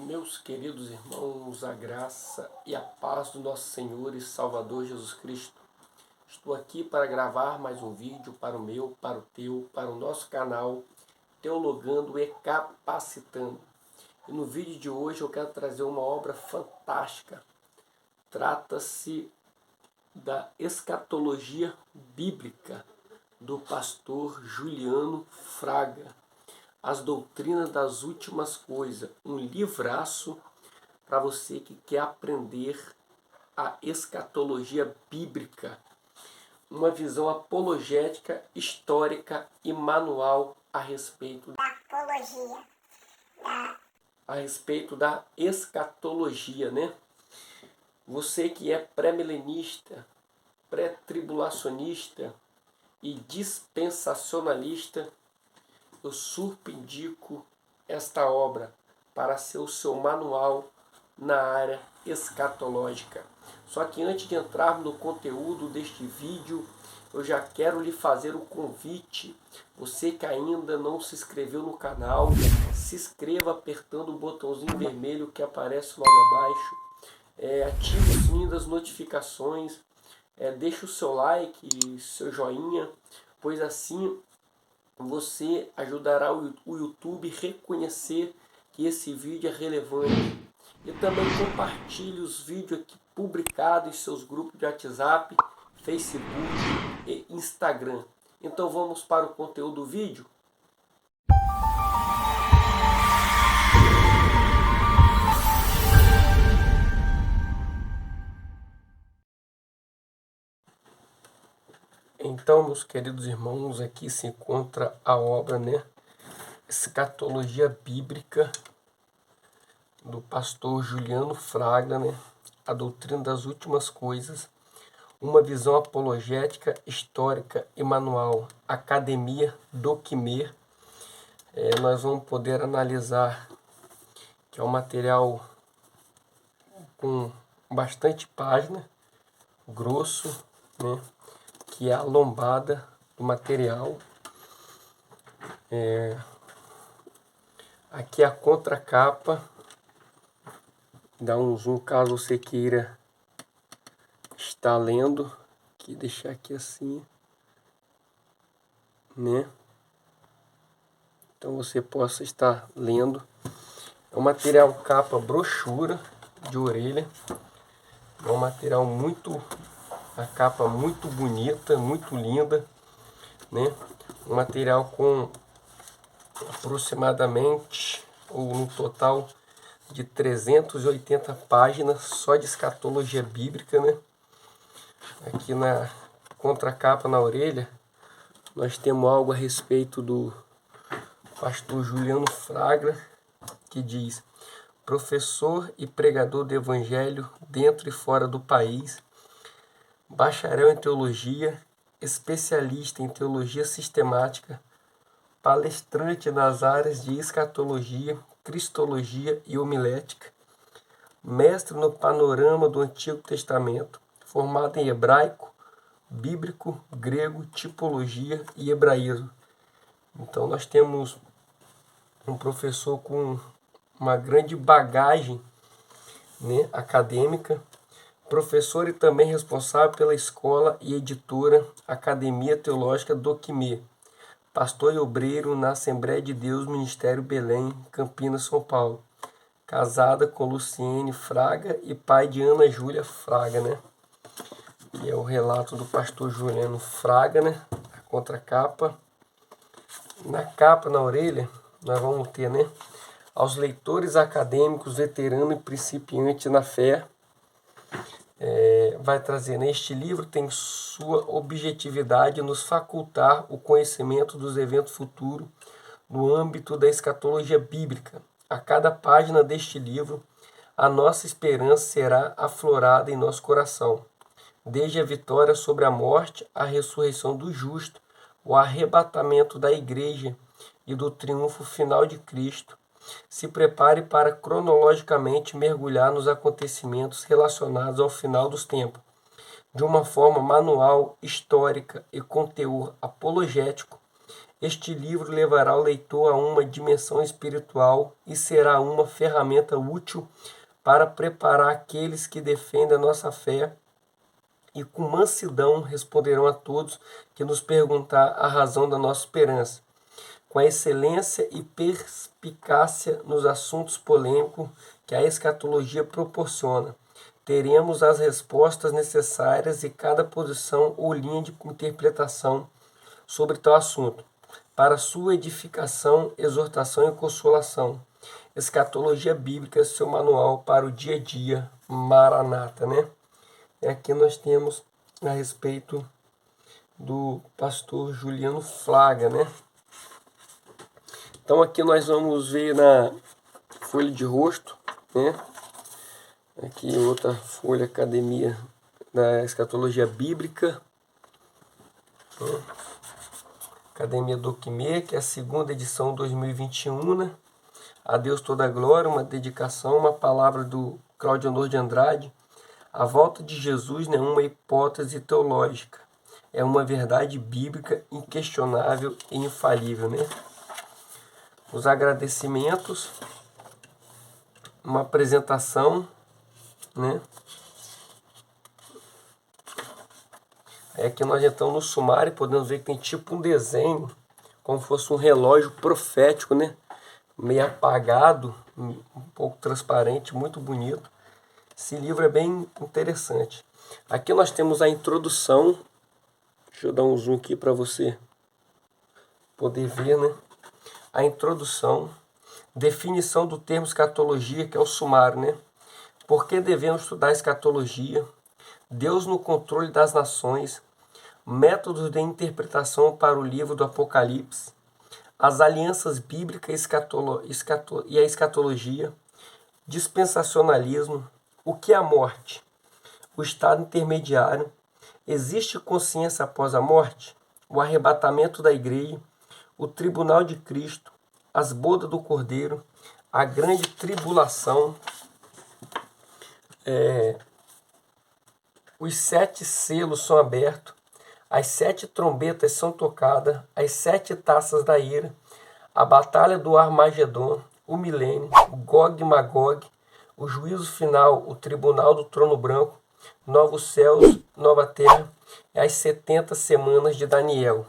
Meus queridos irmãos, a graça e a paz do nosso Senhor e Salvador Jesus Cristo. Estou aqui para gravar mais um vídeo para o meu, para o teu, para o nosso canal Teologando e Capacitando. E no vídeo de hoje eu quero trazer uma obra fantástica. Trata-se da escatologia bíblica do pastor Juliano Fraga. As Doutrinas das Últimas Coisas, um livraço para você que quer aprender a escatologia bíblica, uma visão apologética, histórica e manual a respeito da escatologia, né? Você que é pré-milenista, pré-tribulacionista e dispensacionalista, eu super indico esta obra para ser o seu manual na área escatológica. Só que antes de entrar no conteúdo deste vídeo, eu já quero lhe fazer o convite. Você que ainda não se inscreveu no canal, se inscreva apertando o botãozinho vermelho que aparece logo abaixo. Ative o sininho das notificações, deixe o seu like e seu joinha, pois assim você ajudará o YouTube a reconhecer que esse vídeo é relevante. E também compartilhe os vídeos aqui publicados em seus grupos de WhatsApp, Facebook e Instagram. Então vamos para o conteúdo do vídeo? Então, meus queridos irmãos, aqui se encontra a obra, Escatologia Bíblica, do pastor Juliano Fraga, A Doutrina das Últimas Coisas, uma visão apologética, histórica e manual, Academia do Quimer. Nós vamos poder analisar que é um material com bastante página, grosso, que é a lombada do material. Aqui a contracapa, dá um zoom caso você queira estar lendo, aqui, deixar aqui assim, então você possa estar lendo. É um material capa brochura de orelha, é um material a capa muito bonita, muito linda, um material com aproximadamente, ou no total, de 380 páginas só de escatologia bíblica, Aqui na contracapa, na orelha, nós temos algo a respeito do pastor Juliano Fraga, que diz: professor e pregador do evangelho dentro e fora do país, bacharel em teologia, especialista em teologia sistemática, palestrante nas áreas de escatologia, cristologia e homilética, mestre no panorama do Antigo Testamento, formado em hebraico, bíblico, grego, tipologia e hebraísmo. Então nós temos um professor com uma grande bagagem, acadêmica, professor e também responsável pela escola e editora Academia Teológica do Quimer, pastor e obreiro na Assembleia de Deus, Ministério Belém, Campinas, São Paulo, casada com Luciene Fraga e pai de Ana Júlia Fraga, que é o relato do pastor Juliano Fraga, a contracapa. Na capa, na orelha, nós vamos ter, aos leitores acadêmicos, veteranos e principiantes na fé, vai trazer, este livro tem sua objetividade nos facultar o conhecimento dos eventos futuros no âmbito da escatologia bíblica. A cada página deste livro, a nossa esperança será aflorada em nosso coração, desde a vitória sobre a morte, a ressurreição do justo, o arrebatamento da igreja e do triunfo final de Cristo. Se prepare para cronologicamente mergulhar nos acontecimentos relacionados ao final dos tempos, de uma forma manual, histórica e com teor apologético. Este livro levará o leitor a uma dimensão espiritual e será uma ferramenta útil para preparar aqueles que defendem a nossa fé e com mansidão responderão a todos que nos perguntar a razão da nossa esperança. Com a excelência e perspicácia nos assuntos polêmicos que a escatologia proporciona, teremos as respostas necessárias e cada posição ou linha de interpretação sobre tal assunto, para sua edificação, exortação e consolação. Escatologia Bíblica, seu manual para o dia a dia, Maranata, né? E aqui nós temos a respeito do pastor Juliano Fraga, né? Então aqui nós vamos ver na folha de rosto, né? Aqui outra folha, Academia da Escatologia Bíblica, né? Academia do Quimê, que é a segunda edição 2021, né? A Deus toda a glória, uma dedicação, uma palavra do Cláudio Honor de Andrade. A volta de Jesus não é uma hipótese teológica, é uma verdade bíblica inquestionável e infalível, né? Os agradecimentos, uma apresentação, né? Aí aqui nós entramos no sumário e podemos ver que tem tipo um desenho, como fosse um relógio profético, né? Meio apagado, um pouco transparente, muito bonito. Esse livro é bem interessante. Aqui nós temos a introdução. Deixa eu dar um zoom aqui para você poder ver, né? A introdução, definição do termo escatologia, que é o sumário, né? Por que devemos estudar escatologia? Deus no controle das nações, métodos de interpretação para o livro do Apocalipse, as alianças bíblicas e a escatologia, dispensacionalismo, o que é a morte, o estado intermediário, existe consciência após a morte, o arrebatamento da igreja, o tribunal de Cristo, as bodas do Cordeiro, a grande tribulação, os 7 selos são abertos, as 7 trombetas são tocadas, as 7 taças da ira, a batalha do Armagedon, o milênio, Gog e Magog, o juízo final, o tribunal do trono branco, novos céus, nova terra, e as 70 semanas de Daniel.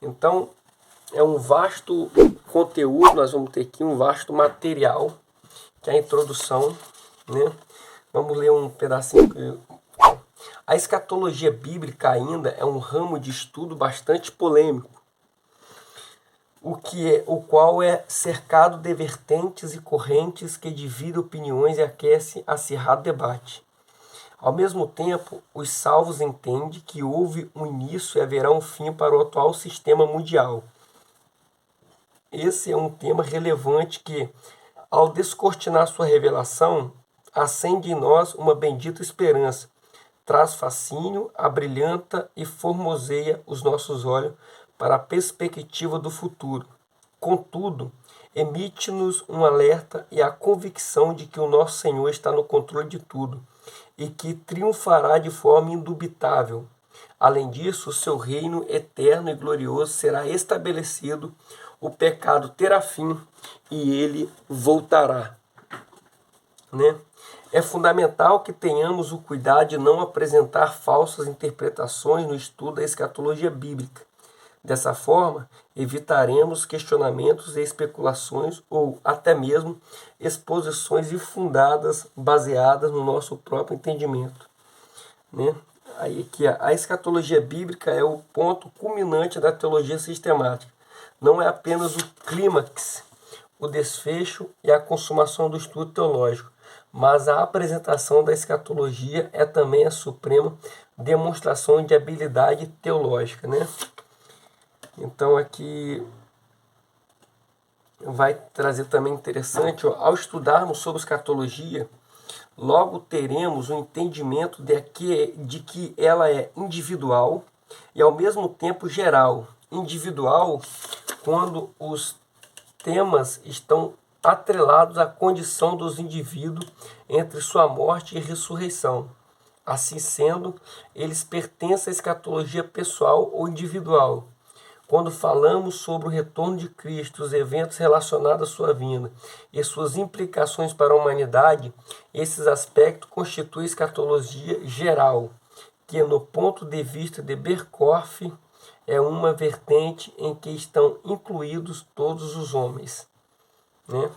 Então, é um vasto conteúdo, nós vamos ter aqui um vasto material, que é a introdução, né? Vamos ler um pedacinho. A escatologia bíblica ainda é um ramo de estudo bastante polêmico, o qual é cercado de vertentes e correntes que dividem opiniões e aquece acirrado debate. Ao mesmo tempo, os salvos entendem que houve um início e haverá um fim para o atual sistema mundial. Esse é um tema relevante que, ao descortinar sua revelação, acende em nós uma bendita esperança, traz fascínio, abrilhanta e formoseia os nossos olhos para a perspectiva do futuro. Contudo, emite-nos um alerta e a convicção de que o nosso Senhor está no controle de tudo e que triunfará de forma indubitável. Além disso, o seu reino eterno e glorioso será estabelecido, o pecado terá fim e ele voltará, né? É fundamental que tenhamos o cuidado de não apresentar falsas interpretações no estudo da escatologia bíblica. Dessa forma, evitaremos questionamentos e especulações ou até mesmo exposições infundadas baseadas no nosso próprio entendimento, né? Aí aqui, a escatologia bíblica é o ponto culminante da teologia sistemática. Não é apenas o clímax, o desfecho e a consumação do estudo teológico, mas a apresentação da escatologia é também a suprema demonstração de habilidade teológica, né? Então aqui vai trazer também interessante, ó, ao estudarmos sobre escatologia, logo teremos um entendimento de que ela é individual e ao mesmo tempo geral. Individual quando os temas estão atrelados à condição dos indivíduos entre sua morte e ressurreição. Assim sendo, eles pertencem à escatologia pessoal ou individual. Quando falamos sobre o retorno de Cristo, os eventos relacionados à sua vinda e suas implicações para a humanidade, esses aspectos constituem escatologia geral, que, no ponto de vista de Berkhoff, é uma vertente em que estão incluídos todos os homens, né?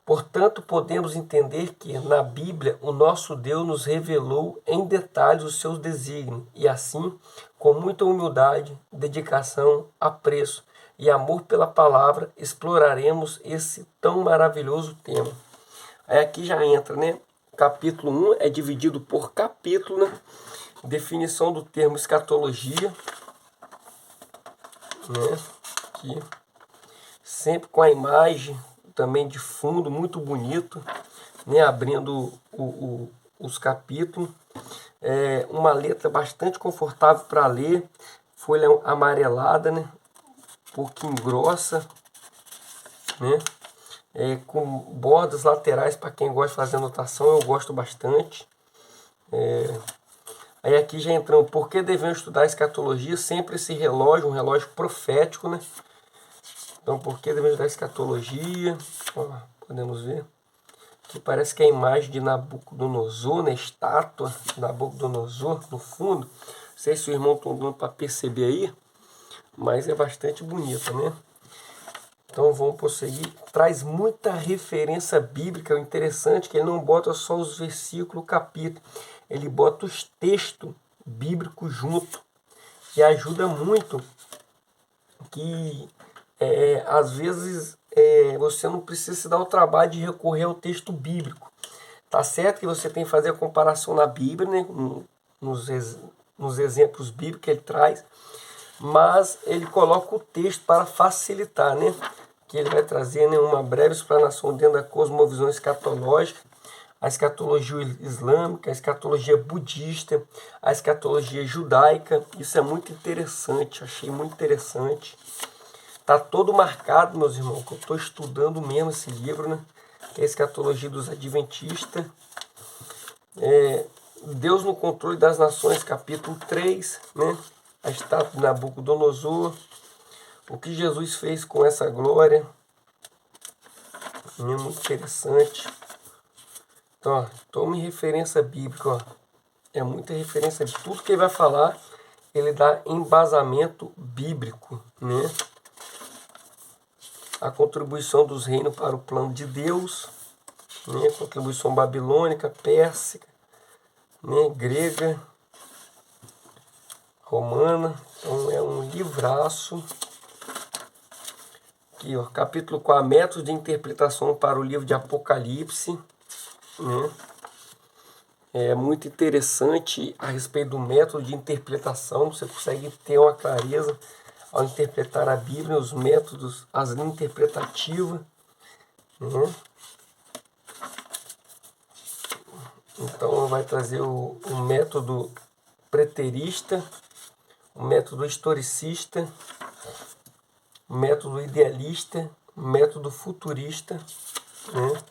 Portanto, podemos entender que, na Bíblia, o nosso Deus nos revelou em detalhes os seus desígnios, e assim, com muita humildade, dedicação, apreço e amor pela palavra, exploraremos esse tão maravilhoso tema. Aí aqui já entra, né? Capítulo 1 é dividido por capítulo, né? Definição do termo escatologia, né? Aqui, sempre com a imagem também de fundo, muito bonito, né? Abrindo os capítulos. Uma letra bastante confortável para ler, folha amarelada, né? Um pouquinho grossa, né? Com bordas laterais para quem gosta de fazer anotação, eu gosto bastante. Aí aqui já entramos, por que devemos estudar escatologia? Sempre esse relógio, um relógio profético, né? Então, por que devemos estudar escatologia? Ó, podemos ver. Aqui parece que é a imagem de Nabucodonosor, né? Estátua de Nabucodonosor no fundo. Não sei se o irmão está dando para perceber aí, mas é bastante bonita, né? Então vamos prosseguir. Traz muita referência bíblica. O interessante é que ele não bota só os versículos, o capítulo. Ele bota os textos bíblicos junto. E ajuda muito que às vezes você não precisa se dar o trabalho de recorrer ao texto bíblico. Tá certo que você tem que fazer a comparação na Bíblia, né? Nos exemplos bíblicos que ele traz. Mas ele coloca o texto para facilitar, né? Que ele vai trazer, né, uma breve explanação dentro da cosmovisão escatológica, a escatologia islâmica, a escatologia budista, a escatologia judaica. Isso é muito interessante, achei muito interessante. Está todo marcado, meus irmãos, que eu estou estudando mesmo esse livro, né? Que é a escatologia dos adventistas. Deus no controle das nações, capítulo 3, né? A estátua de Nabucodonosor, o que Jesus fez com essa glória, é muito interessante. Então, ó, tome referência bíblica, ó. É muita referência de tudo que ele vai falar, ele dá embasamento bíblico, né? A contribuição dos reinos para o plano de Deus, né? Contribuição babilônica, pérsica, né? Grega, romana. Então é um livraço. Aqui, ó, capítulo 4, métodos de interpretação para o livro de Apocalipse, né? É muito interessante a respeito do método de interpretação. Você consegue ter uma clareza ao interpretar a Bíblia, os métodos, as linhas interpretativas, né? Então vai trazer o método preterista, o método historicista, o método idealista, o método futurista, né?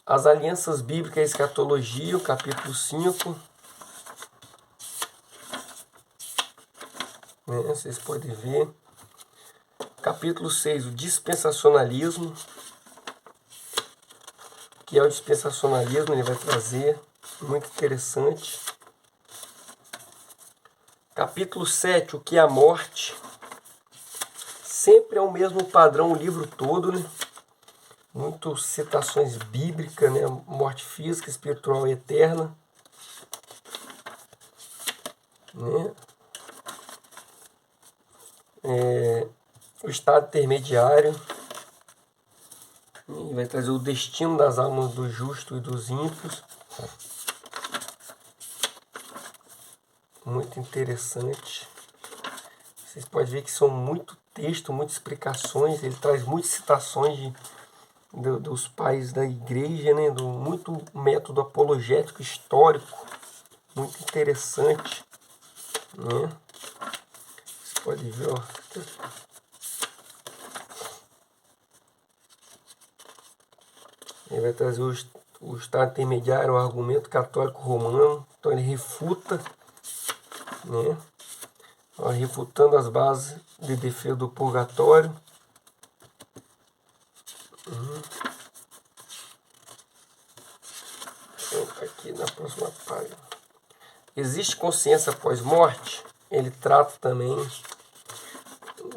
As alianças bíblicas e a escatologia, o capítulo 5. Né? Vocês podem ver. Capítulo 6, o dispensacionalismo. O que é o dispensacionalismo? Ele vai trazer. Muito interessante. Capítulo 7, o que é a morte. Sempre é o mesmo padrão o livro todo, né? Muitas citações bíblicas, né? Morte física, espiritual e eterna, né? O estado intermediário, e vai trazer o destino das almas dos justos e dos ímpios. Muito interessante. Vocês podem ver que são muito texto, muitas explicações. Ele traz muitas citações dos pais da igreja, né? Muito método apologético histórico, muito interessante, né? Você pode ver, ó. Ele vai trazer o estado intermediário, o argumento católico romano, Então ele refuta, né? Refutando as bases de defesa do purgatório. Aqui na próxima página. Existe consciência após morte? Ele trata também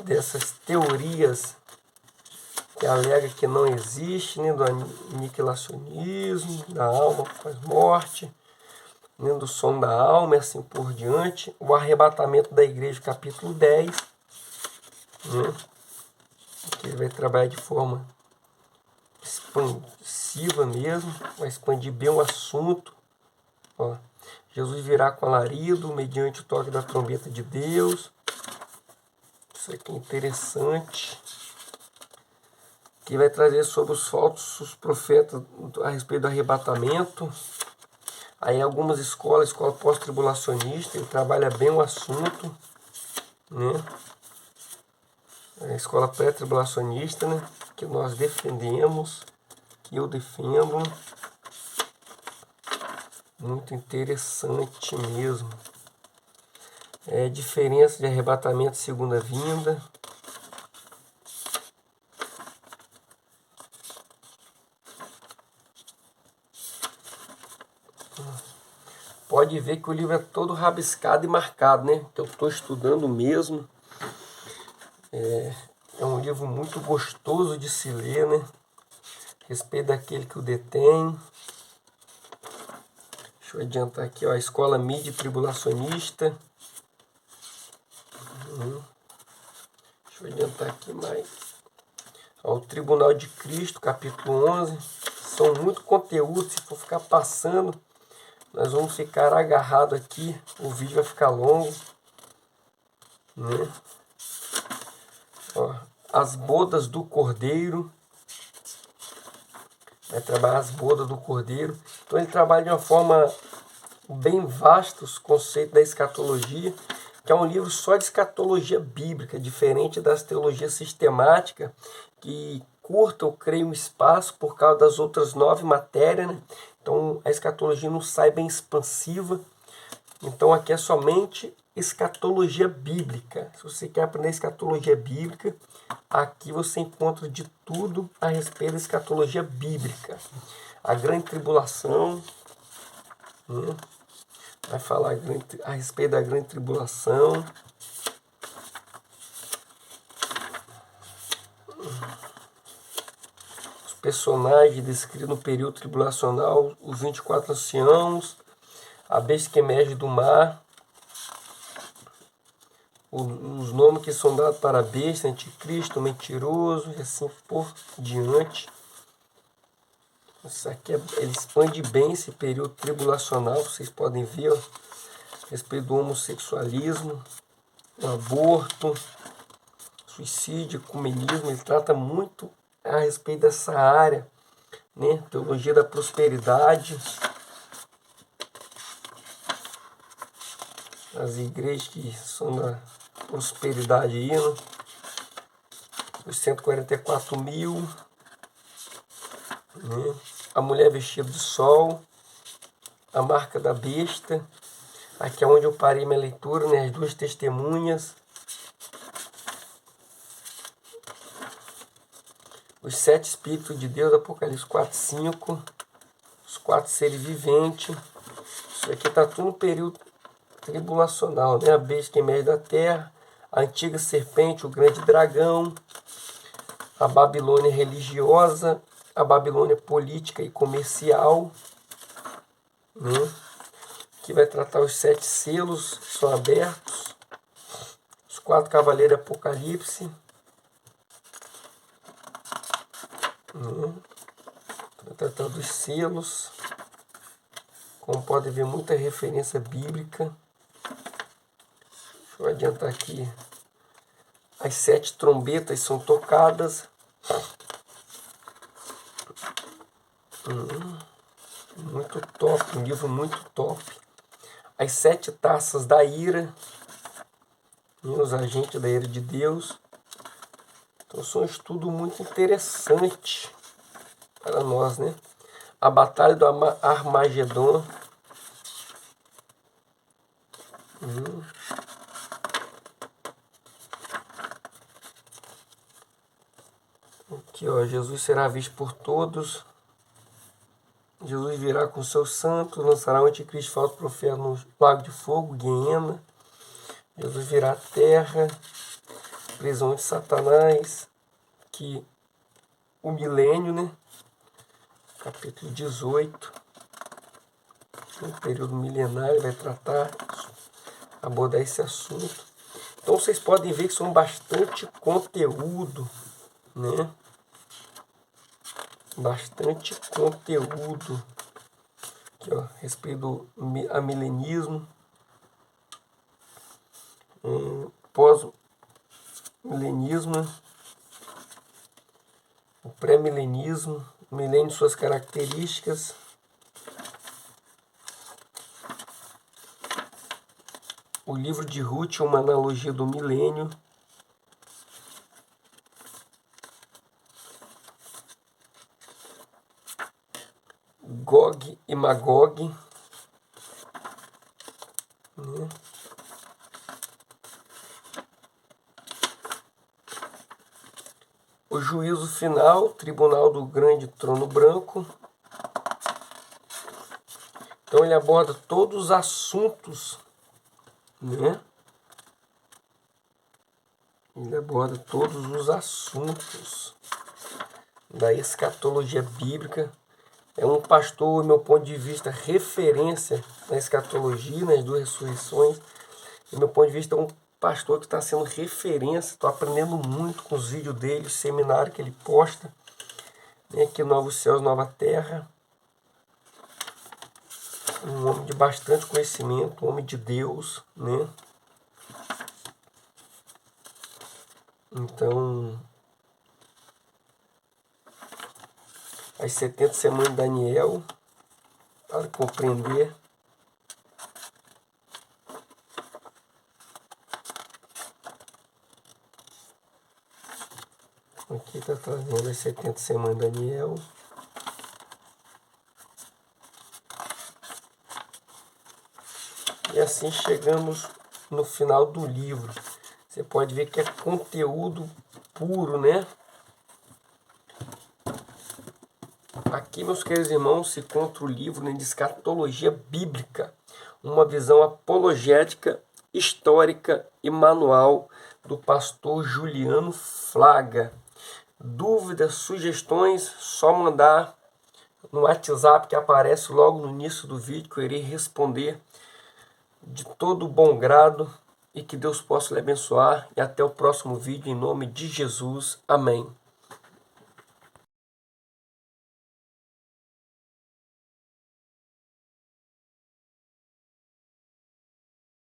dessas teorias que alega que não existe, nem do aniquilacionismo, da alma após morte, nem do som da alma e assim por diante. O arrebatamento da igreja, capítulo 10, né? Que ele vai trabalhar de forma expansiva mesmo, vai expandir bem o assunto. Ó, Jesus virá com alarido, mediante o toque da trombeta de Deus. Isso aqui é interessante. Que vai trazer sobre os falsos profetas a respeito do arrebatamento. Aí algumas escola pós-tribulacionista, ele trabalha bem o assunto, né? A escola pré-tribulacionista, né? Que nós defendemos, que eu defendo. Muito interessante mesmo. Diferença de arrebatamento e segunda vinda. Pode ver que o livro é todo rabiscado e marcado, né? Que eu estou estudando mesmo. É um livro muito gostoso de se ler, né? Respeito daquele que o detém. Deixa eu adiantar aqui, ó, a escola mídia tribulacionista. Deixa eu adiantar aqui mais. Ó, o Tribunal de Cristo, capítulo 11. São muito conteúdo, se for ficar passando, nós vamos ficar agarrados aqui, o vídeo vai ficar longo, né? Ó, as bodas do Cordeiro, vai trabalhar as bodas do Cordeiro. Então ele trabalha de uma forma bem vasta os conceitos da escatologia, que é um livro só de escatologia bíblica, diferente das teologias sistemáticas, que curta ou creia um espaço por causa das outras 9 matérias, né? Então a escatologia não sai bem expansiva. Então aqui é somente escatologia bíblica. Se você quer aprender escatologia bíblica, aqui você encontra de tudo a respeito da escatologia bíblica. A grande tribulação, né? Vai falar a respeito da grande tribulação. Os personagens descritos no período tribulacional, os 24 anciãos, a besta que emerge do mar, os nomes que são dados para a besta, anticristo, mentiroso, e assim por diante. Isso aqui ele expande bem esse período tribulacional, vocês podem ver, ó, a respeito do homossexualismo, do aborto, suicídio, ecumenismo. Ele trata muito a respeito dessa área, né? Teologia da prosperidade. As igrejas que são da prosperidade aí, né? Os 144 mil, né? A mulher vestida de sol, a marca da besta. Aqui é onde eu parei minha leitura, né? As 2 testemunhas. Os 7 Espíritos de Deus, Apocalipse 4, 5. Os 4 seres viventes. Isso aqui está tudo no período tribulacional, né? A besta que emerge da terra, a antiga serpente, o grande dragão, a Babilônia religiosa, a Babilônia política e comercial, né? Que vai tratar os 7 selos que são abertos, os 4 cavaleiros de Apocalipse, né? Vai tratar dos selos, como pode ver, muita referência bíblica. Deixa eu adiantar aqui. As 7 trombetas são tocadas. Muito top, um livro muito top. As 7 taças da ira, os agentes da ira de Deus. Então são um estudo muito interessante para nós, né? A batalha do Armagedon. Aqui, ó, Jesus será visto por todos. Jesus virá com seus santos, lançará o anticristo falso profeta no lago de fogo, Guiena. Jesus virá à terra, prisão de Satanás, que o milênio, né? Capítulo 18, o período milenário vai tratar, abordar esse assunto. Então vocês podem ver que são bastante conteúdo, né? Bastante conteúdo aqui, ó, a respeito do amilenismo, pós-milenismo, o pré-milenismo, o milênio e suas características, o livro de Ruth é uma analogia do milênio, Gog e Magog, né? O juízo final, tribunal do grande trono branco. Então ele aborda todos os assuntos, né? Ele aborda todos os assuntos da escatologia bíblica. É um pastor, do meu ponto de vista, referência na escatologia, nas duas ressurreições. Do meu ponto de vista, é um pastor que está sendo referência. Estou aprendendo muito com os vídeos dele, seminário que ele posta. Tem aqui Novos Céus, Nova Terra. Um homem de bastante conhecimento, um homem de Deus, né? Então, as 70 semanas de Daniel, para compreender. Aqui está trazendo as 70 semanas de Daniel. E assim chegamos no final do livro. Você pode ver que é conteúdo puro, né? Aqui, meus queridos irmãos, se encontra o livro, né, de escatologia bíblica, uma visão apologética, histórica e manual do pastor Juliano Flaga. Dúvidas, sugestões, só mandar no WhatsApp que aparece logo no início do vídeo, que eu irei responder de todo bom grado, e que Deus possa lhe abençoar. E até o próximo vídeo, em nome de Jesus. Amém.